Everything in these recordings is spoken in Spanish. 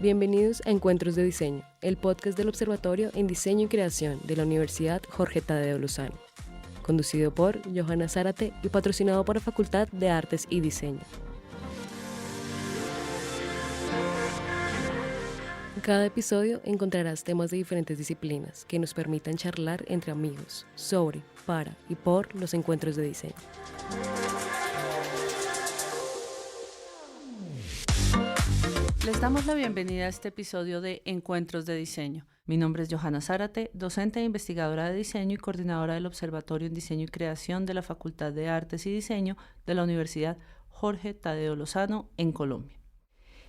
Bienvenidos a Encuentros de Diseño, el podcast del Observatorio en Diseño y Creación de la Universidad Jorge Tadeo Lozano, conducido por Johanna Zárate y patrocinado por la Facultad de Artes y Diseño. En cada episodio encontrarás temas de diferentes disciplinas que nos permitan charlar entre amigos sobre, para y por los encuentros de diseño. Les damos la bienvenida a este episodio de Encuentros de Diseño. Mi nombre es Johanna Zárate, docente e investigadora de diseño y coordinadora del Observatorio en Diseño y Creación de la Facultad de Artes y Diseño de la Universidad Jorge Tadeo Lozano en Colombia.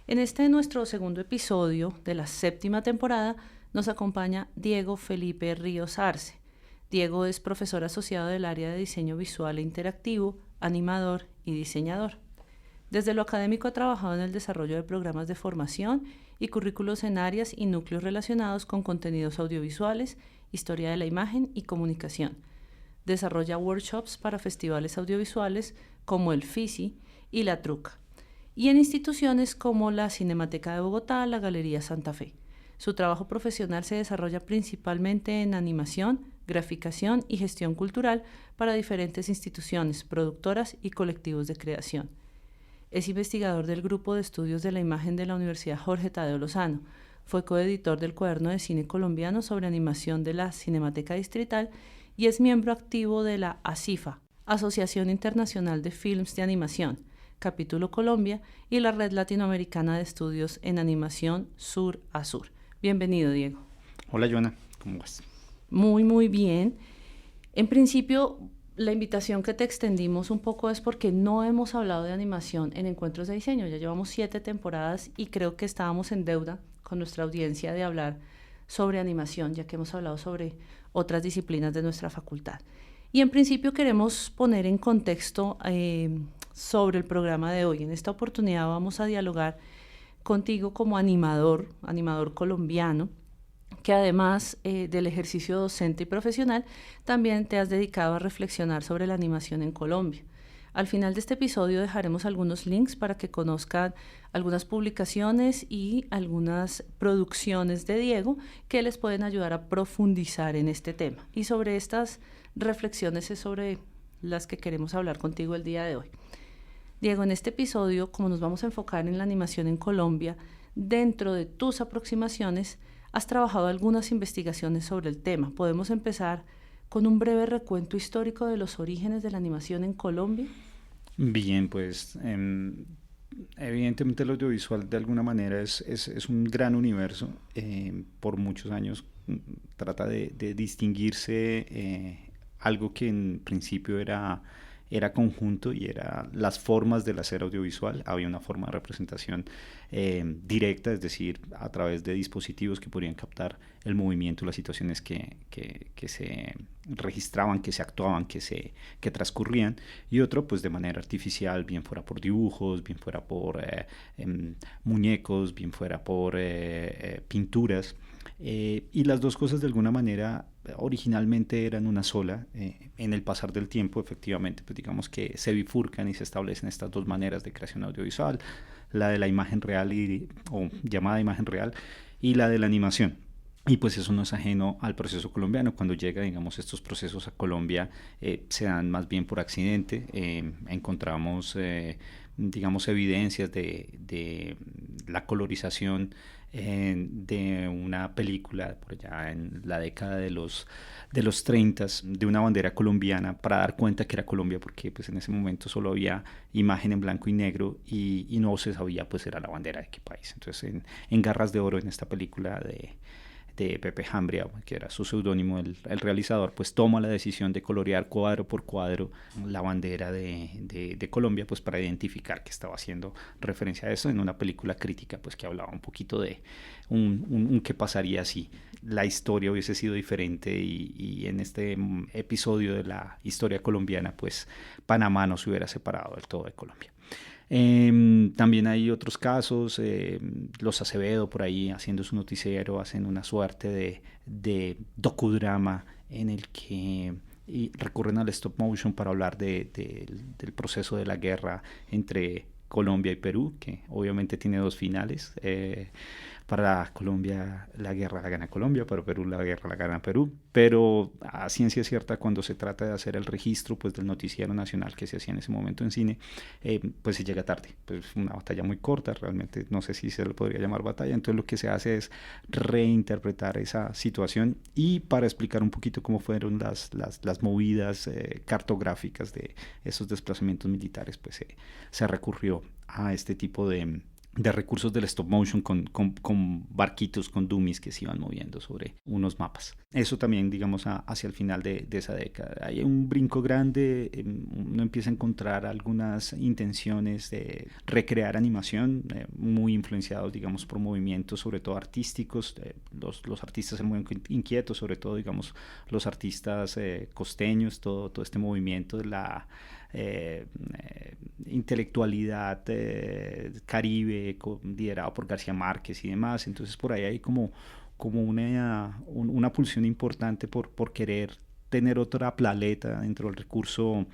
En este nuestro segundo episodio de la 7ª temporada nos acompaña Diego Felipe Ríos Arce. Diego es profesor asociado del área de diseño visual e interactivo, animador y diseñador. Desde lo académico ha trabajado en el desarrollo de programas de formación y currículos en áreas y núcleos relacionados con contenidos audiovisuales, historia de la imagen y comunicación. Desarrolla workshops para festivales audiovisuales como el FISI y la Truca, y en instituciones como la Cinemateca de Bogotá, la Galería Santa Fe. Su trabajo profesional se desarrolla principalmente en animación, graficación y gestión cultural para diferentes instituciones, productoras y colectivos de creación. Es investigador del Grupo de Estudios de la Imagen de la Universidad Jorge Tadeo Lozano. Fue coeditor del Cuaderno de Cine Colombiano sobre animación de la Cinemateca Distrital y es miembro activo de la ASIFA, Asociación Internacional de Films de Animación, Capítulo Colombia, y la Red Latinoamericana de Estudios en Animación Sur a Sur. Bienvenido, Diego. Hola, Joana, ¿cómo vas? Muy bien. En principio, la invitación que te extendimos un poco es porque no hemos hablado de animación en Encuentros de Diseño. Ya llevamos 7 temporadas y creo que estábamos en deuda con nuestra audiencia de hablar sobre animación, ya que hemos hablado sobre otras disciplinas de nuestra facultad. Y en principio queremos poner en contexto sobre el programa de hoy. En esta oportunidad vamos a dialogar contigo como animador colombiano, que además del ejercicio docente y profesional, también te has dedicado a reflexionar sobre la animación en Colombia. Al final de este episodio dejaremos algunos links para que conozcan algunas publicaciones y algunas producciones de Diego que les pueden ayudar a profundizar en este tema. Y sobre estas reflexiones es sobre las que queremos hablar contigo el día de hoy. Diego, en este episodio, como nos vamos a enfocar en la animación en Colombia, dentro de tus aproximaciones, has trabajado algunas investigaciones sobre el tema. ¿Podemos empezar con un breve recuento histórico de los orígenes de la animación en Colombia? Bien, pues evidentemente el audiovisual de alguna manera es un gran universo. Por muchos años trata de distinguirse algo que en principio era conjunto y era las formas del hacer audiovisual. Había una forma de representación directa, es decir, a través de dispositivos que podían captar el movimiento, las situaciones que se registraban, que se actuaban, que transcurrían, y otro pues de manera artificial, bien fuera por dibujos, bien fuera por muñecos, bien fuera por pinturas. Y las dos cosas de alguna manera originalmente eran una sola. En el pasar del tiempo efectivamente pues digamos que se bifurcan y se establecen estas dos maneras de creación audiovisual, la de la imagen real o llamada imagen real, y la de la animación. Y pues eso no es ajeno al proceso colombiano. Cuando llega, digamos, estos procesos a Colombia se dan más bien por accidente. Encontramos, digamos, evidencias de la colorización de una película por allá en la década de los 30 de una bandera colombiana, para dar cuenta que era Colombia, porque pues en ese momento solo había imagen en blanco y negro y no se sabía pues era la bandera de qué país. Entonces en Garras de Oro, en esta película de Pepe Hambria, que era su seudónimo, el realizador, pues toma la decisión de colorear cuadro por cuadro la bandera de Colombia, pues para identificar que estaba haciendo referencia a eso en una película crítica, pues que hablaba un poquito de un qué pasaría si la historia hubiese sido diferente y en este episodio de la historia colombiana, pues Panamá no se hubiera separado del todo de Colombia. También hay otros casos, los Acevedo por ahí haciendo su noticiero hacen una suerte de docudrama en el que recurren al stop motion para hablar del proceso de la guerra entre Colombia y Perú, que obviamente tiene dos finales. para Colombia la guerra la gana Colombia, para Perú la guerra la gana Perú, pero a ciencia cierta cuando se trata de hacer el registro pues del noticiero nacional que se hacía en ese momento en cine, pues se llega tarde, pues una batalla muy corta, realmente no sé si se le podría llamar batalla, entonces lo que se hace es reinterpretar esa situación y para explicar un poquito cómo fueron las movidas cartográficas de esos desplazamientos militares, pues se recurrió a este tipo de recursos del stop motion con barquitos, con dummies que se iban moviendo sobre unos mapas. Eso también, digamos, hacia el final de esa década. Hay un brinco grande, uno empieza a encontrar algunas intenciones de recrear animación, muy influenciados, digamos, por movimientos, sobre todo artísticos. Los artistas eran muy inquietos, sobre todo, digamos, los artistas costeños, todo este movimiento de la intelectualidad caribe liderado por García Márquez y demás, entonces por ahí hay como una pulsión importante por querer tener otra paleta dentro del recurso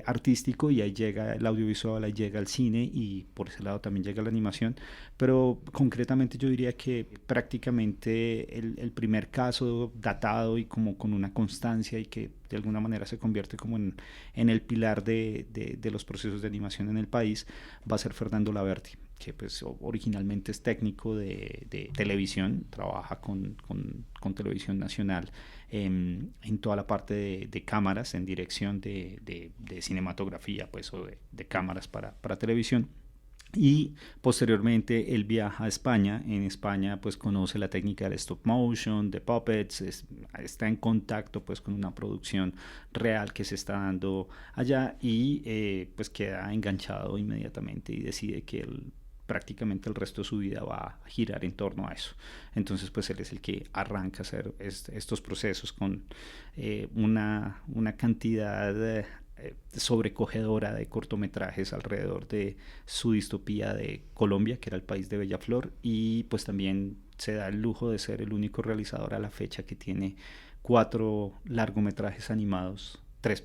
artístico y ahí llega el audiovisual, ahí llega el cine y por ese lado también llega la animación, pero concretamente yo diría que prácticamente el primer caso datado y como con una constancia y que de alguna manera se convierte como en el pilar de los procesos de animación en el país va a ser Fernando Laverty, que pues originalmente es técnico de televisión, trabaja con televisión nacional en toda la parte de cámaras, en dirección de cinematografía, pues, o de cámaras para televisión. Y posteriormente él viaja a España. En España pues conoce la técnica del stop motion, de puppets, está en contacto pues con una producción real que se está dando allá y pues queda enganchado inmediatamente y decide que él prácticamente el resto de su vida va a girar en torno a eso. Entonces pues él es el que arranca a hacer estos procesos con una cantidad sobrecogedora de cortometrajes alrededor de su distopía de Colombia, que era el país de Bellaflor, y pues también se da el lujo de ser el único realizador a la fecha que tiene tres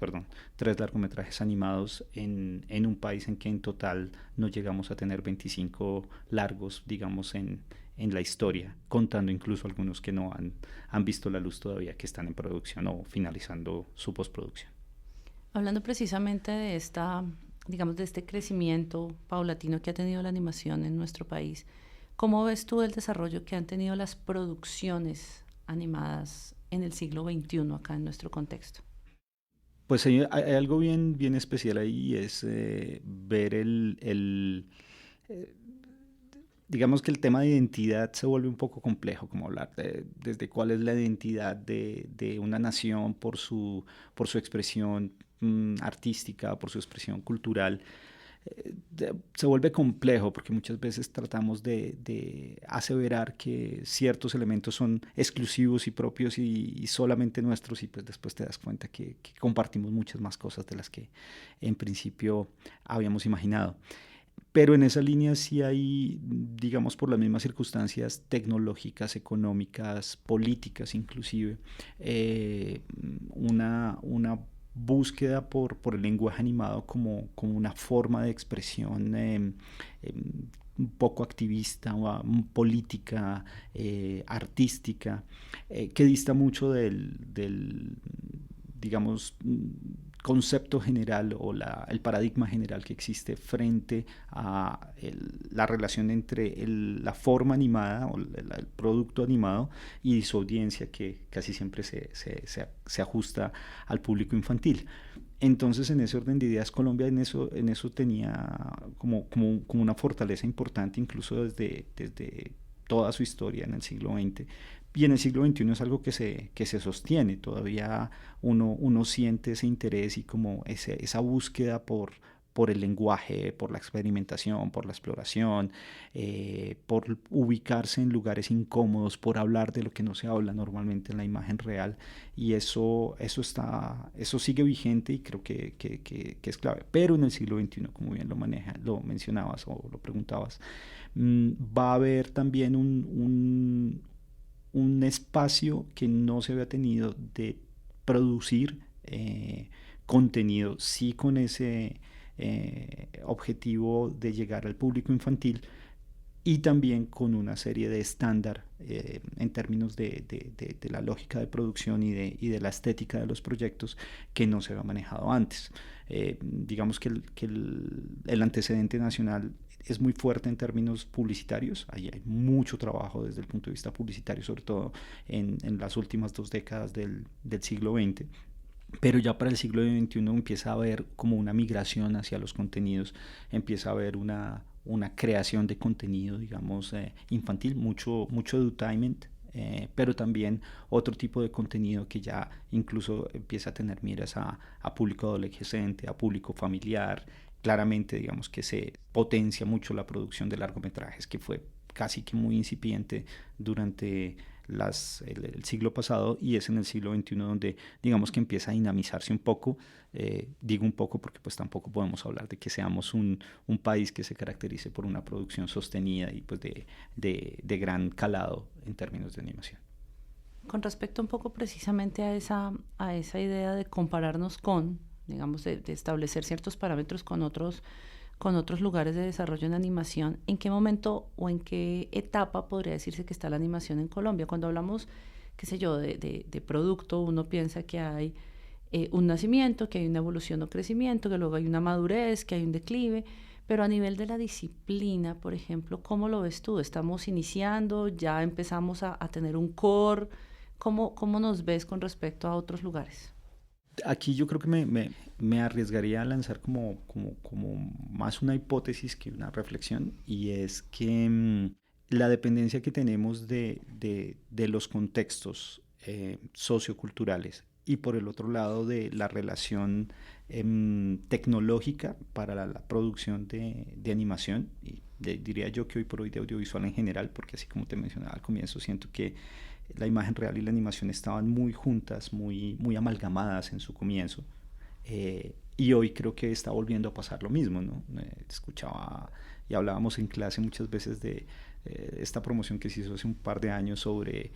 largometrajes animados en un país en que en total no llegamos a tener 25 largos, digamos, en la historia, contando incluso algunos que no han visto la luz todavía, que están en producción o finalizando su postproducción. Hablando precisamente de digamos, de este crecimiento paulatino que ha tenido la animación en nuestro país, ¿cómo ves tú el desarrollo que han tenido las producciones animadas en el siglo XXI acá en nuestro contexto? Pues hay algo bien especial ahí, es ver digamos que el tema de identidad se vuelve un poco complejo, como hablar desde cuál es la identidad de una nación por su expresión artística, por su expresión cultural. Se vuelve complejo porque muchas veces tratamos de aseverar que ciertos elementos son exclusivos y propios y solamente nuestros y pues después te das cuenta que compartimos muchas más cosas de las que en principio habíamos imaginado. Pero en esa línea sí hay, digamos, por las mismas circunstancias tecnológicas, económicas, políticas inclusive, una búsqueda por el lenguaje animado como una forma de expresión un poco activista, política, artística, que dista mucho del digamos, concepto general o el paradigma general que existe frente a la relación entre la forma animada o el producto animado y su audiencia, que casi siempre se ajusta al público infantil. Entonces, en ese orden de ideas, Colombia en eso tenía como una fortaleza importante, incluso desde toda su historia en el siglo XX. Y en el siglo XXI es algo que se sostiene, todavía uno siente ese interés y como esa búsqueda por el lenguaje, por la experimentación, por la exploración, por ubicarse en lugares incómodos, por hablar de lo que no se habla normalmente en la imagen real, y eso sigue vigente y creo que es clave. Pero en el siglo XXI, como bien lo mencionabas o lo preguntabas, va a haber también un espacio que no se había tenido de producir contenido, sí con ese objetivo de llegar al público infantil, y también con una serie de estándar en términos de la lógica de producción y de la estética de los proyectos que no se había manejado antes. Digamos que el antecedente nacional es muy fuerte en términos publicitarios. Ahí hay mucho trabajo desde el punto de vista publicitario, sobre todo en las últimas 2 décadas del siglo XX. Pero ya para el siglo XXI empieza a haber como una migración hacia los contenidos, empieza a haber una creación de contenido, digamos, infantil, mucho edutainment, pero también otro tipo de contenido que ya incluso empieza a tener miras a público adolescente, a público familiar. Claramente, digamos que se potencia mucho la producción de largometrajes, que fue casi que muy incipiente durante el siglo pasado, y es en el siglo XXI donde digamos que empieza a dinamizarse un poco. Digo un poco porque pues tampoco podemos hablar de que seamos un país que se caracterice por una producción sostenida y pues de gran calado en términos de animación. Con respecto un poco precisamente a esa idea de compararnos con, digamos, de establecer ciertos parámetros con otros lugares de desarrollo en animación, ¿en qué momento o en qué etapa podría decirse que está la animación en Colombia? Cuando hablamos, qué sé yo, de producto, uno piensa que hay un nacimiento, que hay una evolución o crecimiento, que luego hay una madurez, que hay un declive, pero a nivel de la disciplina, por ejemplo, ¿cómo lo ves tú? ¿Estamos iniciando? ¿Ya empezamos a tener un core? ¿Cómo nos ves con respecto a otros lugares? Aquí yo creo que me arriesgaría a lanzar como más una hipótesis que una reflexión, y es que la dependencia que tenemos de los contextos socioculturales, y por el otro lado de la relación tecnológica para la producción de animación, y diría yo que hoy por hoy de audiovisual en general, porque así como te mencionaba al comienzo, siento que la imagen real y la animación estaban muy juntas, muy amalgamadas en su comienzo, y hoy creo que está volviendo a pasar lo mismo, ¿no? Escuchaba y hablábamos en clase muchas veces de esta promoción que se hizo hace un par de años sobre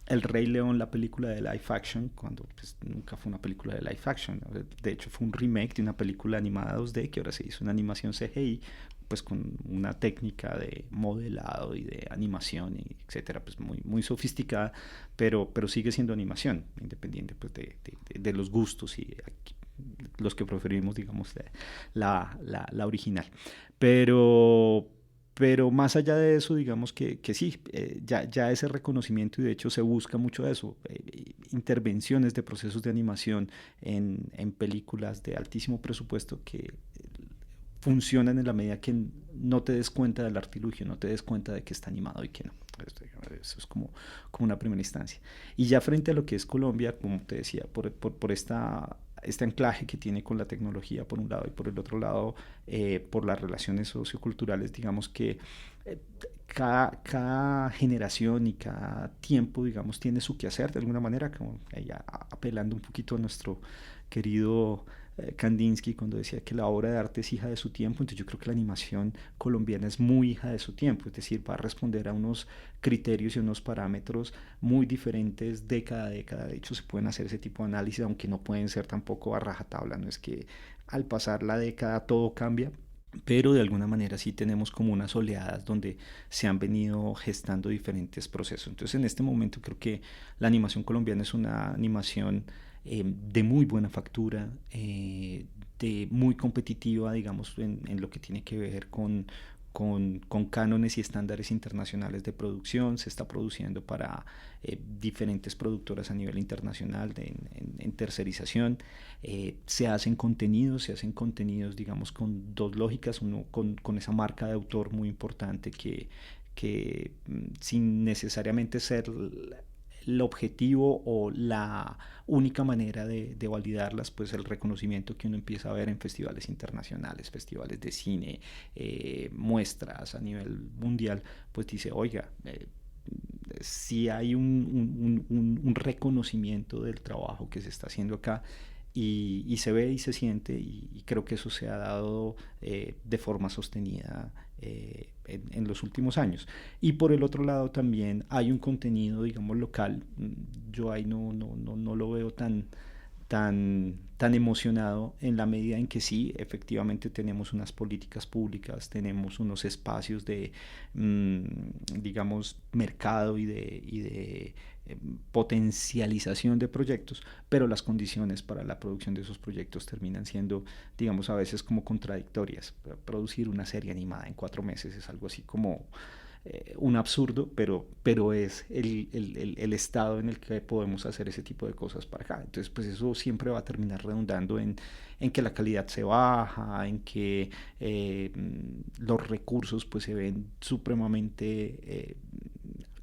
El Rey León, la película de live action, cuando pues, nunca fue una película de live action, ¿no? De hecho fue un remake de una película animada 2D que ahora se hizo en animación CGI, pues con una técnica de modelado y de animación, y etcétera, pues muy sofisticada, pero sigue siendo animación, independiente pues de los gustos y los que preferimos, digamos, la original. Pero más allá de eso, digamos que sí, ya ese reconocimiento, y de hecho se busca mucho eso, intervenciones de procesos de animación en películas de altísimo presupuesto que funcionan en la medida que no te des cuenta del artilugio, no te des cuenta de que está animado y que no. Eso es como una primera instancia. Y ya frente a lo que es Colombia, como te decía, por este anclaje que tiene con la tecnología por un lado, y por el otro lado por las relaciones socioculturales, digamos que cada generación y cada tiempo, digamos, tiene su quehacer de alguna manera, como ya apelando un poquito a nuestro querido Kandinsky cuando decía que la obra de arte es hija de su tiempo. Entonces yo creo que la animación colombiana es muy hija de su tiempo, es decir, va a responder a unos criterios y unos parámetros muy diferentes década a década. De hecho se pueden hacer ese tipo de análisis, aunque no pueden ser tampoco a rajatabla, no es que al pasar la década todo cambia, pero de alguna manera sí tenemos como unas oleadas donde se han venido gestando diferentes procesos. Entonces en este momento creo que la animación colombiana es una animación de muy buena factura, de muy competitiva, digamos, en lo que tiene que ver con cánones y estándares internacionales de producción. Se está produciendo para diferentes productoras a nivel internacional en tercerización. Se hacen contenidos, digamos, con dos lógicas, uno con esa marca de autor muy importante que sin necesariamente ser el objetivo o la única manera de validarlas, pues el reconocimiento que uno empieza a ver en festivales internacionales, festivales de cine, muestras a nivel mundial, pues dice, oiga, sí hay un reconocimiento del trabajo que se está haciendo acá, y se ve y se siente, y creo que eso se ha dado de forma sostenida en los últimos años. Y por el otro lado también hay un contenido, digamos, local. Yo ahí no lo veo tan tan emocionado, en la medida en que sí, efectivamente tenemos unas políticas públicas, tenemos unos espacios de, digamos, mercado y de potencialización de proyectos, pero las condiciones para la producción de esos proyectos terminan siendo, digamos, a veces como contradictorias. Producir una serie animada en 4 meses es algo así como un absurdo, pero es el estado en el que podemos hacer ese tipo de cosas para acá. Entonces, pues eso siempre va a terminar redundando en que la calidad se baja, en que los recursos pues se ven supremamente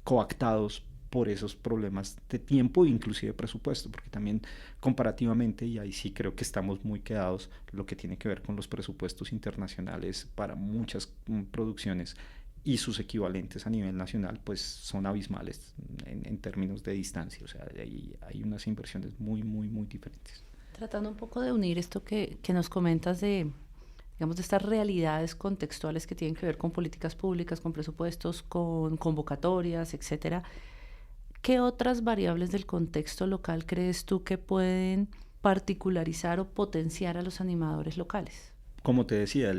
coactados por esos problemas de tiempo e inclusive presupuesto, porque también comparativamente, y ahí sí creo que estamos muy quedados, lo que tiene que ver con los presupuestos internacionales para muchas producciones y sus equivalentes a nivel nacional pues son abismales en términos de distancia, o sea, hay unas inversiones muy diferentes. Tratando un poco de unir esto que nos comentas de, digamos, de estas realidades contextuales que tienen que ver con políticas públicas, con presupuestos, con convocatorias, etcétera, ¿qué otras variables del contexto local crees tú que pueden particularizar o potenciar a los animadores locales? Como te decía,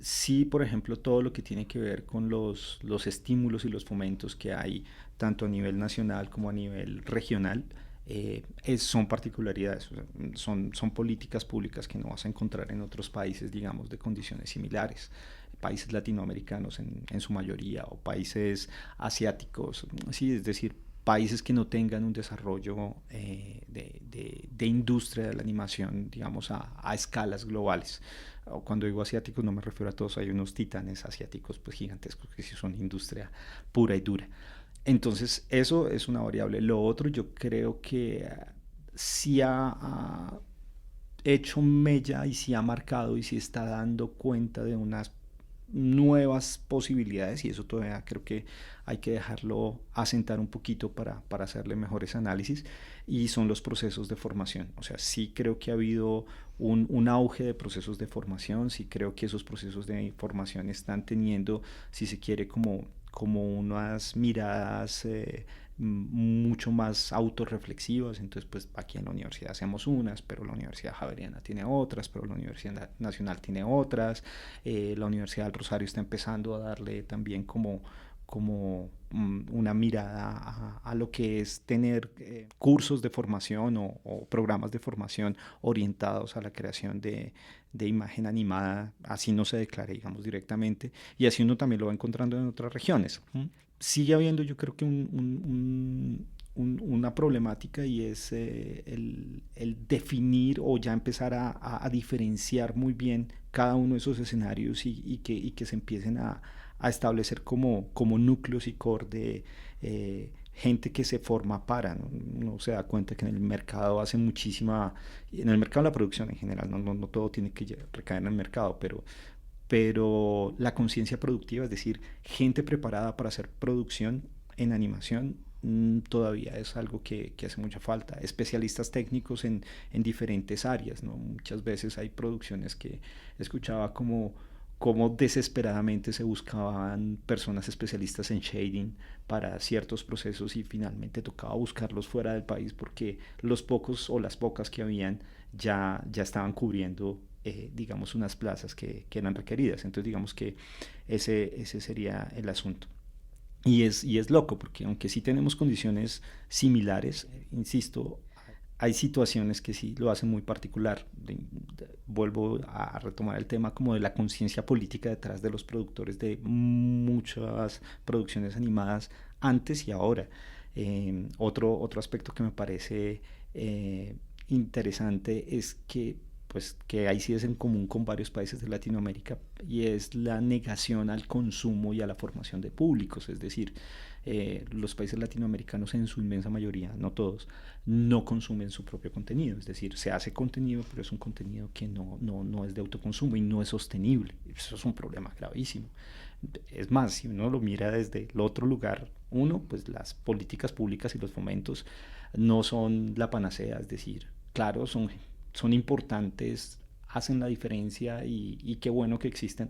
sí, por ejemplo, todo lo que tiene que ver con los estímulos y los fomentos que hay, tanto a nivel nacional como a nivel regional, son particularidades, o sea, son políticas públicas que no vas a encontrar en otros países, digamos, de condiciones similares, países latinoamericanos en su mayoría, o países asiáticos, sí, es decir, países que no tengan un desarrollo de industria de la animación, digamos, a escalas globales. Cuando digo asiáticos no me refiero a todos, hay unos titanes asiáticos pues gigantescos que sí son industria pura y dura. Entonces eso es una variable. Lo otro yo creo que sí ha hecho mella y sí ha marcado y sí está dando cuenta de unas nuevas posibilidades, y eso todavía creo que hay que dejarlo asentar un poquito para hacerle mejores análisis, y son los procesos de formación. O sea, sí creo que ha habido un auge de procesos de formación, sí creo que esos procesos de formación están teniendo, si se quiere, como unas miradas mucho más autorreflexivas. Entonces pues aquí en la universidad hacemos unas, pero la Universidad Javeriana tiene otras, pero la Universidad Nacional tiene otras, la Universidad del Rosario está empezando a darle también como una mirada a lo que es tener cursos de formación o programas de formación orientados a la creación de imagen animada, así no se declare, digamos, directamente, y así uno también lo va encontrando en otras regiones. Sigue habiendo, yo creo que una problemática, y es el definir o ya empezar a diferenciar muy bien cada uno de esos escenarios y que se empiecen a establecer como núcleos y core de gente que se forma para, ¿no? Uno se da cuenta que en el mercado hace muchísima, en el mercado de la producción en general, no todo tiene que recaer en el mercado, pero la conciencia productiva, es decir, gente preparada para hacer producción en animación, todavía es algo que hace mucha falta. Especialistas técnicos en diferentes áreas, ¿no? Muchas veces hay producciones que escuchaba como desesperadamente se buscaban personas especialistas en shading para ciertos procesos, y finalmente tocaba buscarlos fuera del país porque los pocos o las pocas que habían ya estaban cubriendo digamos unas plazas que eran requeridas. Entonces digamos que ese sería el asunto. Y es loco porque aunque sí tenemos condiciones similares, insisto, hay situaciones que sí lo hacen muy particular. Vuelvo a retomar el tema como de la conciencia política detrás de los productores de muchas producciones animadas antes y ahora. Otro aspecto que me parece interesante es que ahí sí es en común con varios países de Latinoamérica, y es la negación al consumo y a la formación de públicos. Es decir, los países latinoamericanos en su inmensa mayoría, no todos, no consumen su propio contenido. Es decir, se hace contenido, pero es un contenido que no es de autoconsumo y no es sostenible. Eso es un problema gravísimo. Es más, si uno lo mira desde el otro lugar, pues las políticas públicas y los fomentos no son la panacea. Es decir, claro, son importantes, hacen la diferencia, y qué bueno que existen,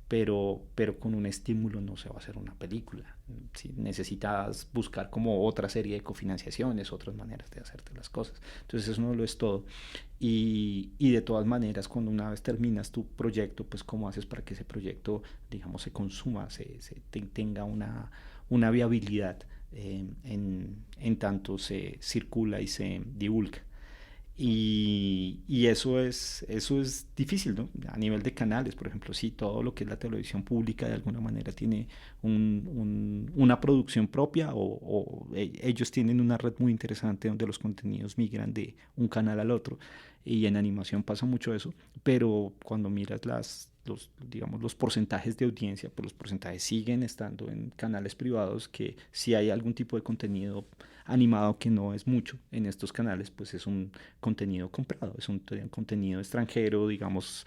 pero con un estímulo no se va a hacer una película. ¿Sí? Necesitas buscar como otra serie de cofinanciaciones, otras maneras de hacerte las cosas. Entonces eso no lo es todo. Y de todas maneras, cuando una vez terminas tu proyecto, pues cómo haces para que ese proyecto, digamos, se consuma, tenga una viabilidad en tanto se circula y se divulga. Y eso es difícil, ¿no? A nivel de canales, por ejemplo, sí, todo lo que es la televisión pública de alguna manera tiene una producción propia o ellos tienen una red muy interesante donde los contenidos migran de un canal al otro, y en animación pasa mucho eso, pero cuando miras digamos, los porcentajes de audiencia, pues los porcentajes siguen estando en canales privados, que si hay algún tipo de contenido animado, que no es mucho en estos canales, pues es un contenido comprado, es un contenido extranjero, digamos,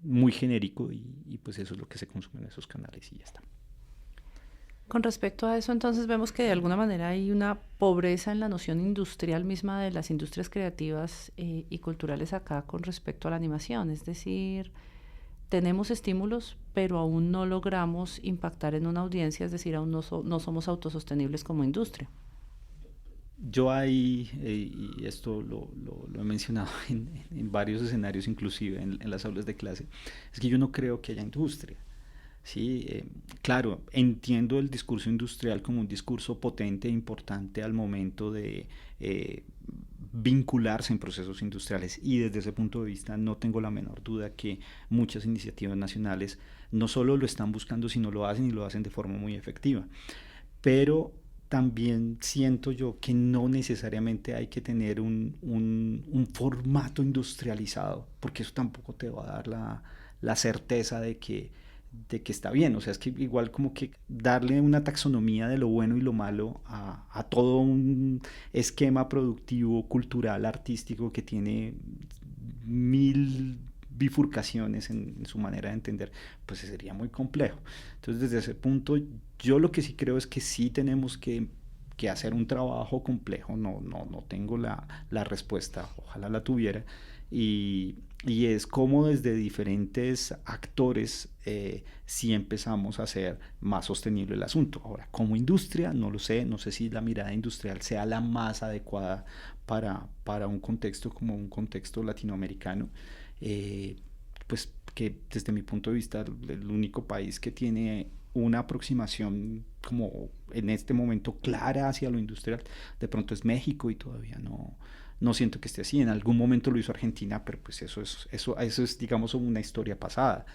muy genérico, y pues eso es lo que se consume en esos canales y ya está. Con respecto a eso, entonces vemos que de alguna manera hay una pobreza en la noción industrial misma de las industrias creativas y culturales acá con respecto a la animación, es decir, tenemos estímulos, pero aún no logramos impactar en una audiencia, es decir, aún no somos autosostenibles como industria. Yo ahí, y esto lo he mencionado en varios escenarios, inclusive en las aulas de clase, es que yo no creo que haya industria. Sí, claro, entiendo el discurso industrial como un discurso potente e importante al momento de vincularse en procesos industriales, y desde ese punto de vista no tengo la menor duda que muchas iniciativas nacionales no solo lo están buscando, sino lo hacen, y lo hacen de forma muy efectiva. Pero también siento yo que no necesariamente hay que tener un formato industrializado, porque eso tampoco te va a dar la certeza de que está bien. O sea, es que igual como que darle una taxonomía de lo bueno y lo malo a todo un esquema productivo, cultural, artístico, que tiene 1000 bifurcaciones en su manera de entender, pues sería muy complejo. Entonces, desde ese punto, yo lo que sí creo es que sí tenemos que hacer un trabajo complejo. No tengo la respuesta, ojalá la tuviera, y es como desde diferentes actores si empezamos a hacer más sostenible el asunto. Ahora, como industria, no lo sé, no sé si la mirada industrial sea la más adecuada para un contexto como un contexto latinoamericano, pues que desde mi punto de vista el único país que tiene una aproximación como en este momento clara hacia lo industrial de pronto es México, y todavía no siento que esté así. En algún momento lo hizo Argentina, pero pues eso es digamos una historia pasada.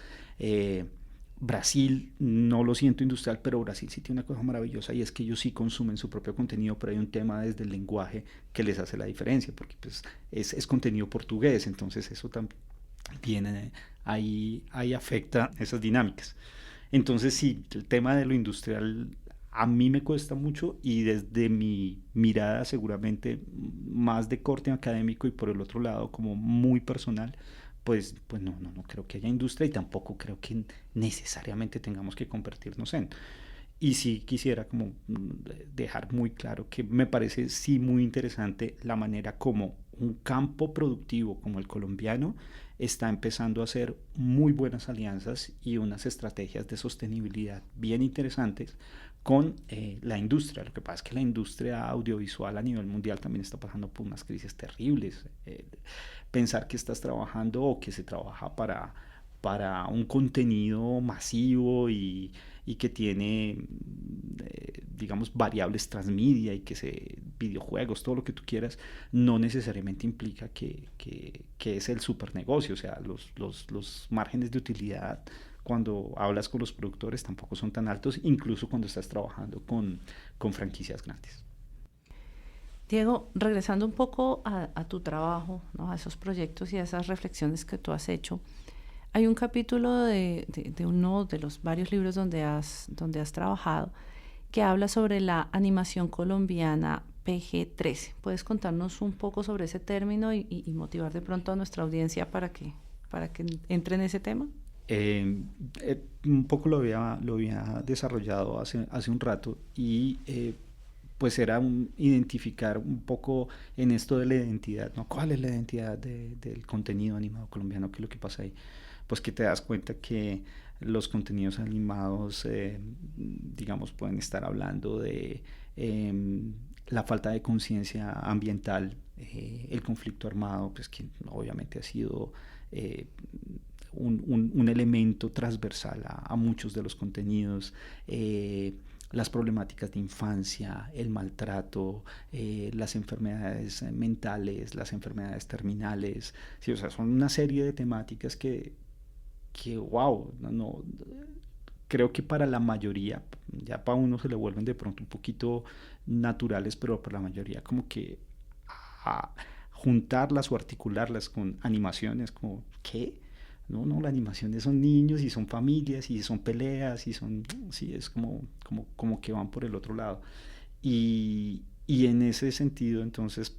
Brasil no lo siento industrial, pero Brasil sí tiene una cosa maravillosa, y es que ellos sí consumen su propio contenido, pero hay un tema desde el lenguaje que les hace la diferencia, porque pues es contenido portugués, entonces eso también ahí afecta esas dinámicas. Entonces sí, el tema de lo industrial a mí me cuesta mucho, y desde mi mirada seguramente más de corte académico, y por el otro lado como muy personal, pues no creo que haya industria, y tampoco creo que necesariamente tengamos que convertirnos en. Y sí quisiera como dejar muy claro que me parece sí muy interesante la manera como un campo productivo como el colombiano está empezando a hacer muy buenas alianzas y unas estrategias de sostenibilidad bien interesantes con la industria. Lo que pasa es que la industria audiovisual a nivel mundial también está pasando por unas crisis terribles. Pensar que estás trabajando o que se trabaja para un contenido masivo y que tiene, digamos, variables transmedia, y que videojuegos, todo lo que tú quieras, no necesariamente implica que es el super negocio. O sea, los márgenes de utilidad cuando hablas con los productores tampoco son tan altos, incluso cuando estás trabajando con franquicias grandes. Diego, regresando un poco a tu trabajo, ¿no? A esos proyectos y a esas reflexiones que tú has hecho, hay un capítulo de uno de los varios libros donde has trabajado que habla sobre la animación colombiana PG-13. ¿Puedes contarnos un poco sobre ese término y motivar de pronto a nuestra audiencia para que entre en ese tema? Un poco lo había desarrollado hace un rato, y pues era identificar un poco en esto de la identidad, ¿no? ¿Cuál es la identidad del contenido animado colombiano? ¿Qué es lo que pasa ahí? Pues que te das cuenta que los contenidos animados, digamos, pueden estar hablando de la falta de conciencia ambiental, el conflicto armado, pues que obviamente ha sido un elemento transversal a muchos de los contenidos, las problemáticas de infancia, el maltrato, las enfermedades mentales, las enfermedades terminales. Sí, o sea, son una serie de temáticas que wow, creo que para la mayoría, ya para uno se le vuelven de pronto un poquito naturales, pero para la mayoría como que juntarlas o articularlas con animaciones, como, ¿qué? No, las animaciones son niños y son familias y son peleas y son, sí, es como que van por el otro lado. Y en ese sentido, entonces,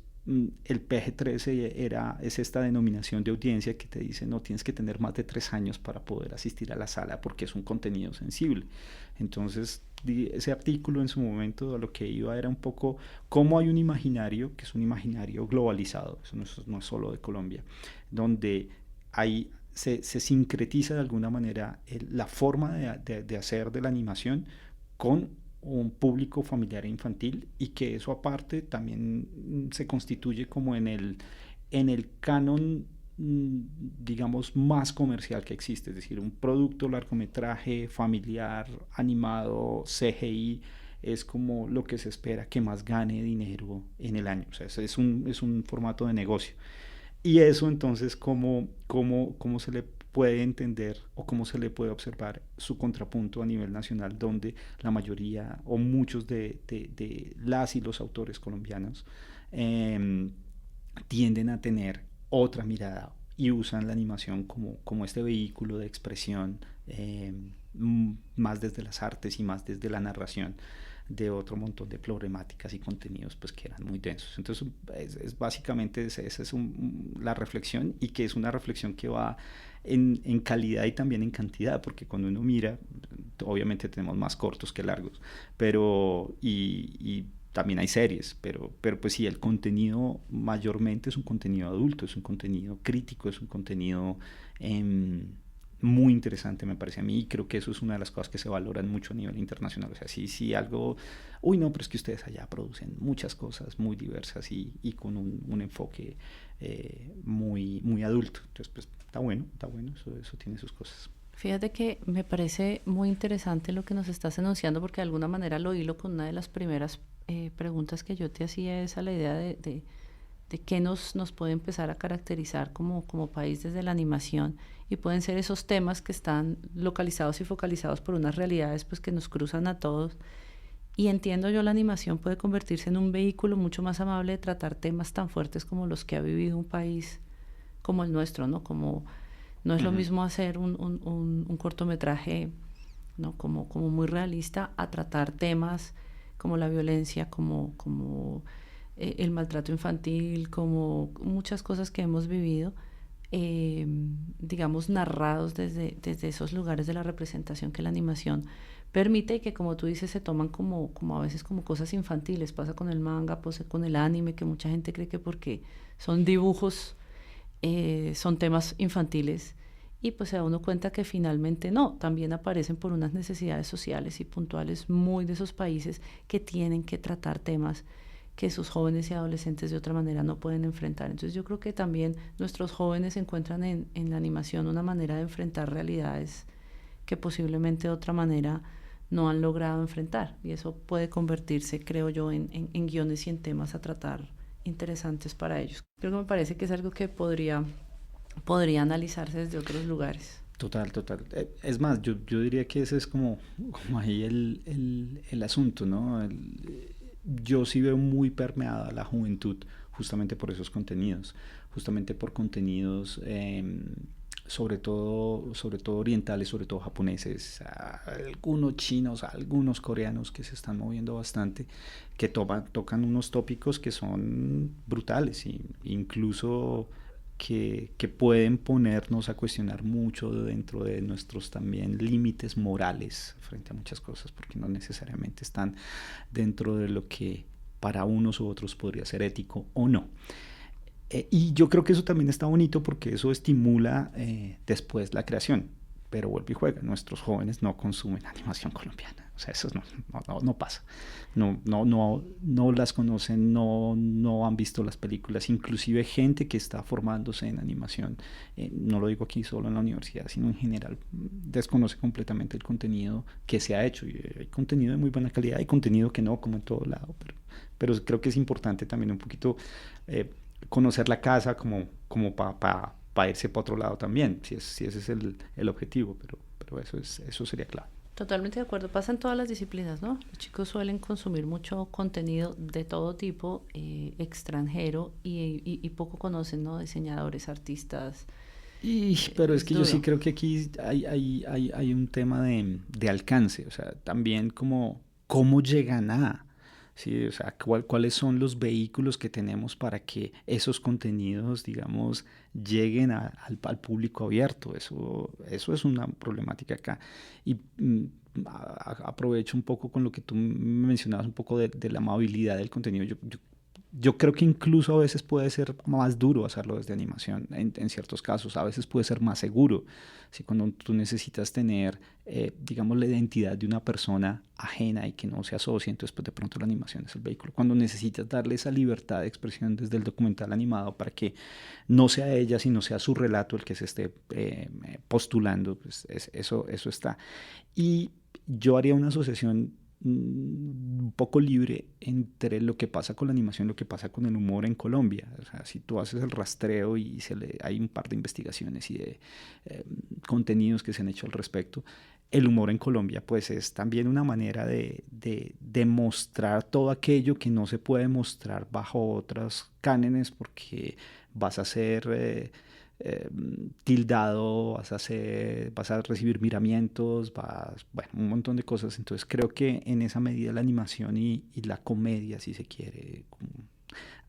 el PG-13 es esta denominación de audiencia que te dice, no, tienes que tener más de 3 años para poder asistir a la sala porque es un contenido sensible. Entonces, ese artículo en su momento a lo que iba era un poco cómo hay un imaginario, que es un imaginario globalizado, eso no es solo de Colombia, donde se sincretiza de alguna manera la forma de hacer de la animación con un público familiar e infantil, y que eso aparte también se constituye como en el canon, digamos, más comercial que existe, es decir, un producto largometraje familiar animado CGI es como lo que se espera que más gane dinero en el año, o sea, es un formato de negocio. Y eso entonces, ¿cómo se le puede entender o cómo se le puede observar su contrapunto a nivel nacional, donde la mayoría o muchos de las y los autores colombianos tienden a tener otra mirada y usan la animación como este vehículo de expresión, más desde las artes y más desde la narración de otro montón de problemáticas y contenidos pues que eran muy densos? Entonces básicamente esa es la reflexión, y que es una reflexión que va en calidad y también en cantidad, porque cuando uno mira, obviamente tenemos más cortos que largos, pero y también hay series, pero pues sí, el contenido mayormente es un contenido adulto, es un contenido crítico, es un contenido muy interesante, me parece a mí, y creo que eso es una de las cosas que se valoran mucho a nivel internacional. O sea, sí algo, no, pero es que ustedes allá producen muchas cosas muy diversas y con un enfoque muy, muy adulto. Entonces, pues está bueno, eso tiene sus cosas. Fíjate que me parece muy interesante lo que nos estás enunciando, porque de alguna manera lo hilo con una de las primeras preguntas que yo te hacía, es a la idea de qué nos puede empezar a caracterizar como país desde la animación, y pueden ser esos temas que están localizados y focalizados por unas realidades pues que nos cruzan a todos. Y entiendo yo, la animación puede convertirse en un vehículo mucho más amable de tratar temas tan fuertes como los que ha vivido un país como el nuestro, ¿no? Como no es lo mismo hacer un cortometraje, ¿no? como muy realista, a tratar temas como la violencia, como el maltrato infantil, como muchas cosas que hemos vivido, digamos, narrados desde esos lugares de la representación que la animación permite, y que, como tú dices, se toman como a veces como cosas infantiles. Pasa con el manga, pasa con el anime, que mucha gente cree que porque son dibujos son temas infantiles, y pues se da uno cuenta que finalmente no, también aparecen por unas necesidades sociales y puntuales muy de esos países que tienen que tratar temas que sus jóvenes y adolescentes de otra manera no pueden enfrentar. Entonces yo creo que también nuestros jóvenes encuentran en la animación una manera de enfrentar realidades que posiblemente de otra manera no han logrado enfrentar, y eso puede convertirse, creo yo, en guiones y en temas a tratar interesantes para ellos. Creo que me parece que es algo que podría analizarse desde otros lugares. Total. Es más, yo diría que ese es como ahí el asunto, ¿no? Yo sí veo muy permeada la juventud justamente por esos contenidos, justamente por contenidos sobre todo orientales, sobre todo japoneses, algunos chinos, algunos coreanos que se están moviendo bastante, que tocan unos tópicos que son brutales, e incluso que pueden ponernos a cuestionar mucho dentro de nuestros también límites morales frente a muchas cosas, porque no necesariamente están dentro de lo que para unos u otros podría ser ético o no. Y yo creo que eso también está bonito, porque eso estimula después la creación. pero vuelve y juega. Nuestros jóvenes no consumen animación colombiana. O sea, eso no pasa. No las conocen, no han visto las películas. Inclusive gente que está formándose en animación, no lo digo aquí solo en la universidad, sino en general, desconoce completamente el contenido que se ha hecho. Y hay contenido de muy buena calidad, hay contenido que no, como en todo lado. Pero creo que es importante también un poquito conocer la casa como para irse para otro lado también, si ese es el objetivo, pero eso sería clave. Totalmente de acuerdo, pasa en todas las disciplinas, ¿no? Los chicos suelen consumir mucho contenido de todo tipo, extranjero, y poco conocen, ¿no? Diseñadores, artistas. Pero es que duro. yo sí creo que aquí hay un tema de alcance, o sea, también cómo llegan a... Sí, o sea, cuáles son los vehículos que tenemos para que esos contenidos, digamos, lleguen al público abierto. Eso es una problemática acá. Y aprovecho un poco con lo que tú mencionabas, un poco de la amabilidad del contenido. Yo creo que incluso a veces puede ser más duro hacerlo desde animación, en ciertos casos, a veces puede ser más seguro. ¿Sí? Cuando tú necesitas tener, digamos, la identidad de una persona ajena y que no se asocie, entonces pues de pronto la animación es el vehículo. Cuando necesitas darle esa libertad de expresión desde el documental animado para que no sea ella, sino sea su relato el que se esté postulando, pues eso está. Y yo haría una asociación un poco libre entre lo que pasa con la animación y lo que pasa con el humor en Colombia. O sea, si tú haces el rastreo y hay un par de investigaciones y de contenidos que se han hecho al respecto, el humor en Colombia pues es también una manera de mostrar todo aquello que no se puede mostrar bajo otros cánones porque vas a ser tildado, vas a recibir miramientos, bueno, un montón de cosas. Entonces creo que en esa medida la animación y la comedia, si se quiere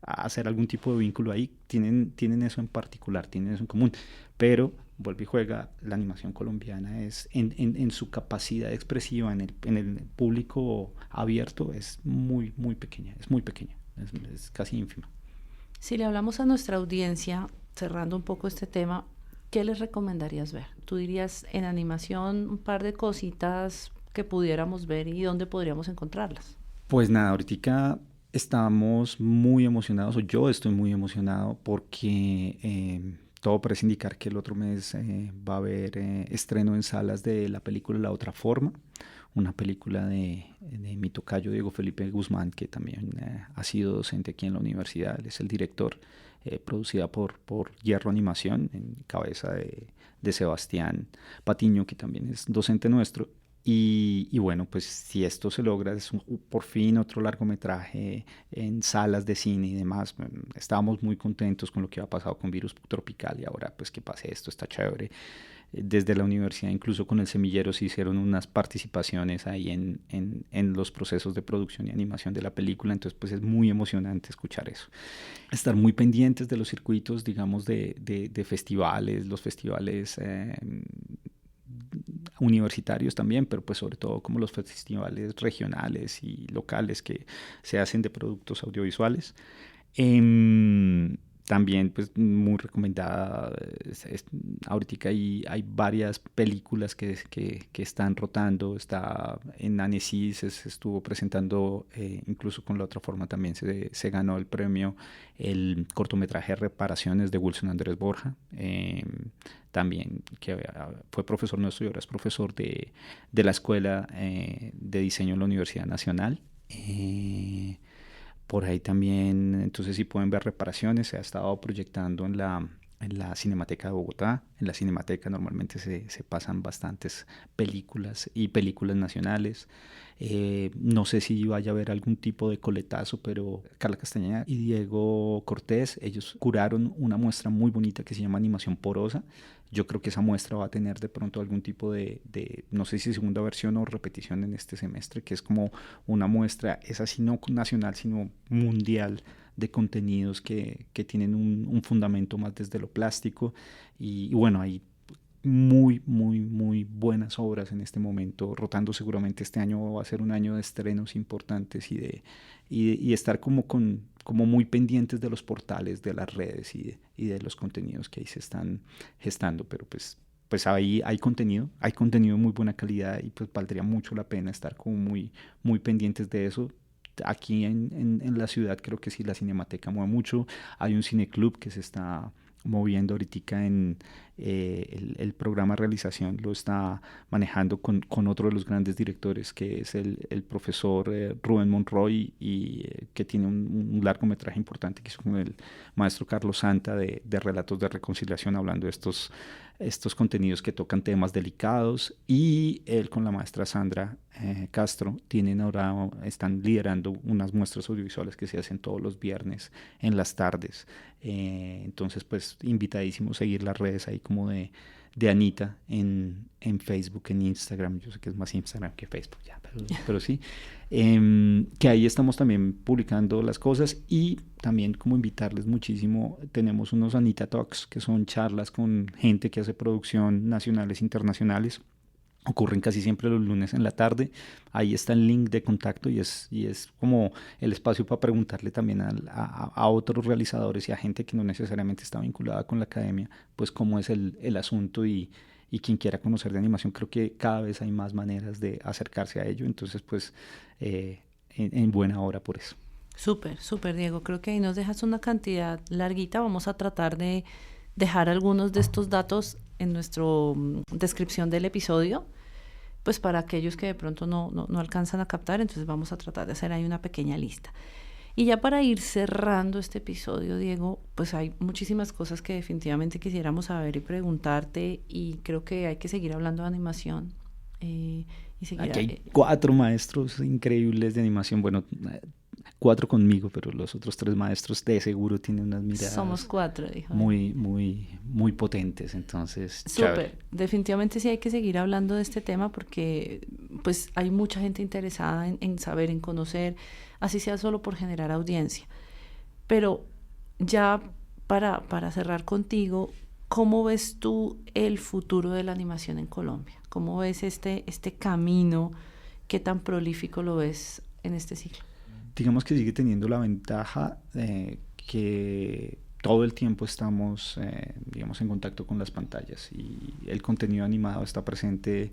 hacer algún tipo de vínculo ahí, tienen eso en particular, tienen eso en común. Pero vuelve y juega, la animación colombiana es en su capacidad expresiva, en el público abierto, es muy, muy pequeña, es casi ínfima. Si le hablamos a nuestra audiencia, cerrando un poco este tema, ¿qué les recomendarías ver? Tú dirías en animación un par de cositas que pudiéramos ver y dónde podríamos encontrarlas. Pues nada, ahorita estamos muy emocionados, o yo estoy muy emocionado porque todo parece indicar que el otro mes va a haber estreno en salas de la película La Otra Forma, una película de mi tocayo Diego Felipe Guzmán, que también ha sido docente aquí en la universidad, él es el director, producida por Hierro Animación, en cabeza de Sebastián Patiño, que también es docente nuestro. Y bueno, pues si esto se logra, es por fin otro largometraje en salas de cine y demás. Estábamos muy contentos con lo que había pasado con Virus Tropical y ahora pues que pase esto, está chévere. Desde la universidad, incluso con el Semillero, se hicieron unas participaciones ahí en los procesos de producción y animación de la película, entonces pues es muy emocionante escuchar eso. Estar muy pendientes de los circuitos, digamos, de festivales, los festivales universitarios también, pero pues sobre todo como los festivales regionales y locales que se hacen de productos audiovisuales. También pues muy recomendada, ahorita hay varias películas que están rotando, está en Annecy, se estuvo presentando, incluso con La Otra Forma también se ganó el premio, el cortometraje Reparaciones de Wilson Andrés Borja, también que fue profesor nuestro y ahora es profesor de la Escuela de Diseño de la Universidad Nacional. Por ahí también, entonces sí pueden ver Reparaciones, se ha estado proyectando en la Cinemateca de Bogotá. En la Cinemateca normalmente se pasan bastantes películas y películas nacionales. No sé si vaya a haber algún tipo de coletazo, pero Carla Castañeda y Diego Cortés, ellos curaron una muestra muy bonita que se llama Animación Porosa. Yo creo que esa muestra va a tener de pronto algún tipo de no sé si segunda versión o repetición en este semestre, que es como una muestra, es así no nacional, sino mundial, de contenidos que tienen un fundamento más desde lo plástico. Y bueno, hay muy, muy, muy buenas obras en este momento, rotando. Seguramente este año va a ser un año de estrenos importantes y estar como muy pendientes de los portales, de las redes y de los contenidos que ahí se están gestando. Pero pues pues ahí hay contenido de muy buena calidad y pues valdría mucho la pena estar como muy pendientes de eso. Aquí en la ciudad creo que sí la Cinemateca mueve mucho. Hay un cineclub que se está moviendo ahorita en el programa de realización, lo está manejando con otro de los grandes directores, que es el profesor Rubén Monroy, y que tiene un largometraje importante que hizo con el maestro Carlos Santa de Relatos de Reconciliación, hablando de estos contenidos que tocan temas delicados. Y él con la maestra Sandra Castro están liderando unas muestras audiovisuales que se hacen todos los viernes en las tardes. Entonces pues invitadísimo a seguir las redes ahí como de Anita en Facebook, en Instagram. Yo sé que es más Instagram que Facebook ya, pero sí. Que ahí estamos también publicando las cosas, y también como invitarles muchísimo, tenemos unos Anita Talks, que son charlas con gente que hace producción nacionales e internacionales. Ocurren casi siempre los lunes en la tarde. Ahí está el link de contacto, y es como el espacio para preguntarle también a otros realizadores y a gente que no necesariamente está vinculada con la academia, pues cómo es el asunto, y quien quiera conocer de animación. Creo que cada vez hay más maneras de acercarse a ello, entonces pues en buena hora por eso. Súper, Diego. Creo que ahí nos dejas una cantidad larguita. Vamos a tratar de dejar algunos de estos datos en nuestra descripción del episodio, pues para aquellos que de pronto no alcanzan a captar. Entonces vamos a tratar de hacer ahí una pequeña lista. Y ya para ir cerrando este episodio, Diego, pues hay muchísimas cosas que definitivamente quisiéramos saber y preguntarte, y creo que hay que seguir hablando de animación. Aquí hay 4 maestros increíbles de animación. Bueno, 4 conmigo, pero los otros 3 maestros de seguro tienen unas miradas. Somos 4, dijo. Muy potentes, entonces. Súper. Definitivamente sí hay que seguir hablando de este tema, porque pues hay mucha gente interesada en saber, en conocer, así sea solo por generar audiencia. Pero ya para cerrar contigo, ¿cómo ves tú el futuro de la animación en Colombia? ¿Cómo ves este camino? ¿Qué tan prolífico lo ves en este siglo? Digamos que sigue teniendo la ventaja que todo el tiempo estamos, digamos, en contacto con las pantallas, y el contenido animado está presente,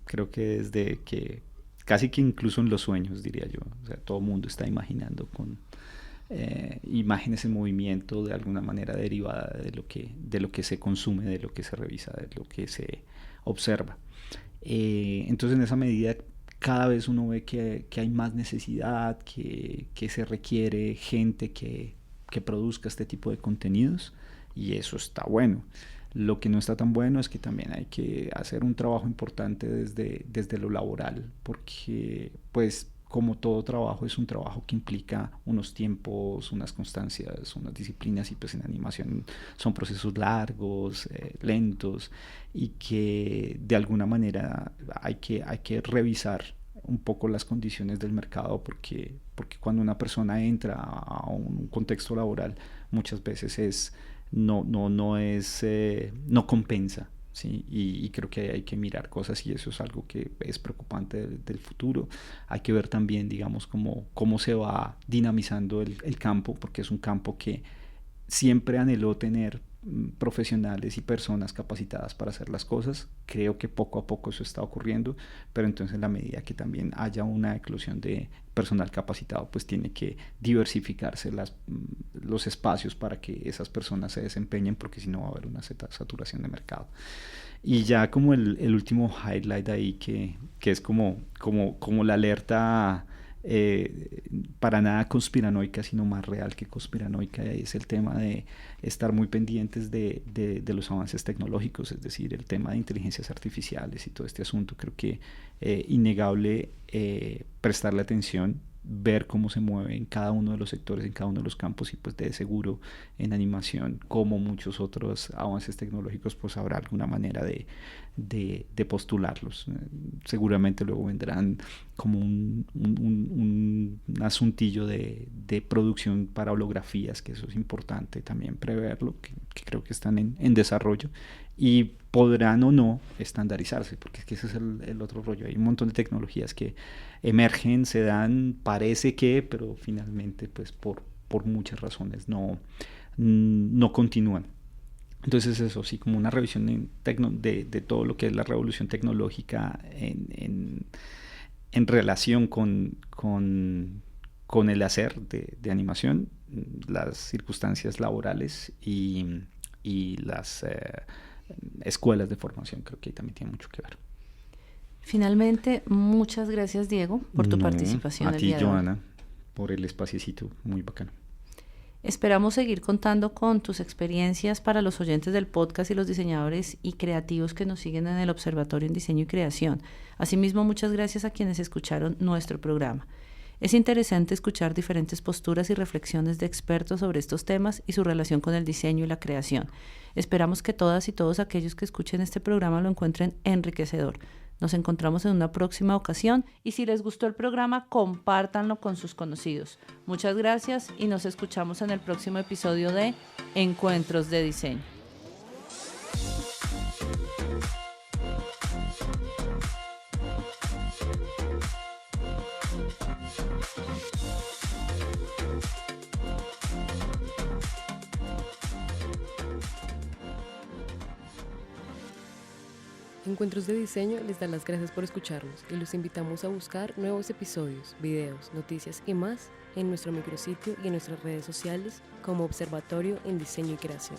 creo que desde que, casi que incluso en los sueños, diría yo. O sea, todo el mundo está imaginando con imágenes en movimiento, de alguna manera derivada de lo que se consume, de lo que se revisa, de lo que se observa. Entonces, en esa medida, cada vez uno ve que hay más necesidad, que se requiere gente que produzca este tipo de contenidos, y eso está bueno. Lo que no está tan bueno es que también hay que hacer un trabajo importante desde lo laboral, porque pues como todo trabajo, es un trabajo que implica unos tiempos, unas constancias, unas disciplinas, y pues en animación son procesos largos, lentos, y que de alguna manera hay que revisar un poco las condiciones del mercado, porque cuando una persona entra a un contexto laboral, muchas veces no compensa, ¿sí? Y creo que hay que mirar cosas, y eso es algo que es preocupante del futuro. Hay que ver también, digamos, cómo se va dinamizando el campo, porque es un campo que siempre anheló tener profesionales y personas capacitadas para hacer las cosas. Creo que poco a poco eso está ocurriendo, pero entonces en la medida que también haya una eclosión de personal capacitado, pues tiene que diversificarse los espacios para que esas personas se desempeñen, porque si no va a haber una saturación de mercado. Y ya como el último highlight ahí, que es como la alerta para nada conspiranoica, sino más real que conspiranoica, es el tema de estar muy pendientes de los avances tecnológicos, es decir, el tema de inteligencias artificiales y todo este asunto. Creo que innegable prestarle atención, ver cómo se mueve en cada uno de los sectores, en cada uno de los campos, y pues de seguro en animación, como muchos otros avances tecnológicos, pues habrá alguna manera de postularlos. Seguramente luego vendrán como un asuntillo de producción para holografías, que eso es importante también preverlo, que creo que están en desarrollo, y podrán o no estandarizarse, porque es que ese es el otro rollo. Hay un montón de tecnologías que emergen, se dan, parece que, pero finalmente pues por muchas razones no continúan. Entonces eso sí, como una revisión de todo lo que es la revolución tecnológica en relación con el hacer de animación, las circunstancias laborales y las escuelas de formación. Creo que ahí también tiene mucho que ver. Finalmente, muchas gracias, Diego, por tu participación el día de hoy. A ti, Johanna, por el espaciecito muy bacano. Esperamos seguir contando con tus experiencias para los oyentes del podcast y los diseñadores y creativos que nos siguen en el Observatorio en Diseño y Creación. Asimismo, muchas gracias a quienes escucharon nuestro programa. Es interesante escuchar diferentes posturas y reflexiones de expertos sobre estos temas y su relación con el diseño y la creación. Esperamos que todas y todos aquellos que escuchen este programa lo encuentren enriquecedor. Nos encontramos en una próxima ocasión y si les gustó el programa, compártanlo con sus conocidos. Muchas gracias y nos escuchamos en el próximo episodio de Encuentros de Diseño. Encuentros de Diseño les da las gracias por escucharnos y los invitamos a buscar nuevos episodios, videos, noticias y más en nuestro micrositio y en nuestras redes sociales como Observatorio en Diseño y Creación.